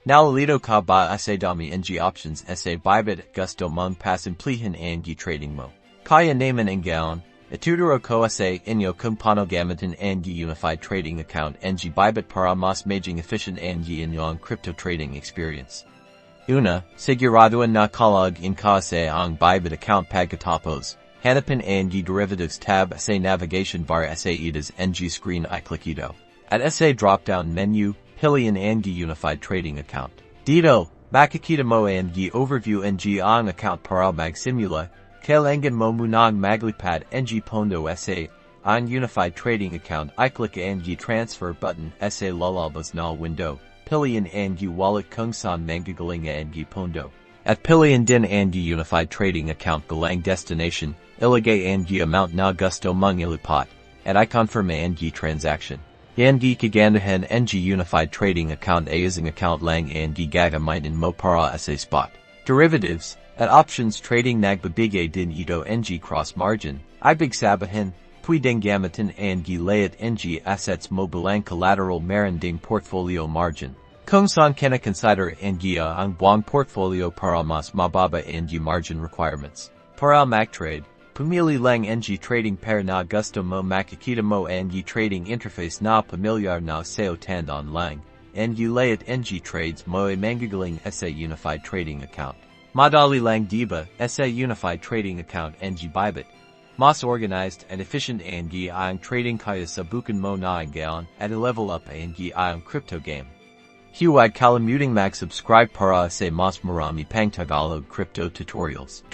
Nalilito ka ba sa dami ng options sa Bybit gusto mong pasimplihan ang trading mo. Kaya naman ang gaon. Ituturo ko sa inyo kung paano gamitin ang unified trading account ng Bybit para mas maging efficient ang inyong crypto trading experience. Una, siguraduhin na login ka sa ang Bybit account pagkatapos. Hanapin ang derivatives tab sa navigation bar sa itaas ng screen i-click ito. At sa drop-down menu, piliin ang unified trading account. Dito, makikita mo ang overview ng ang account para magsimula. Kailangan mo munang maglipat ng Pondo sa ang unified trading account i-click ang transfer button sa lalabas na window. Piliin ang wallet kung saan manggagaling ang Pondo. At piliin din ang unified trading account galang destination. Ilagay ang amount na gusto mong ilipat. At i-confirm ang transaction. Ang kagandahan ng unified trading account ay isang account lang ang gagamitin mo para sa spot derivatives at options trading nagbibigay din ito ng cross margin. Ibig sabihin, pwedeng gamitin ang layat ng assets mo bilang collateral meron ding portfolio margin. Kung saan consider ang buong portfolio para mas mababa ang margin requirements. Para magtrade, pumili lang ng trading pair na gusto mo makikita mo ang trading interface na pamilyar na sa'yo tandaan lang. Ang layat ng trades mo ay manggagaling sa unified trading account. Madali lang diba sa unified trading account ng Bybit. Mas organized and efficient ang trading kaya sabukan mo na ang gaon at level up ang crypto game. Huwag kalimuting mag-subscribe para sa mas marami pang Tagalog crypto tutorials.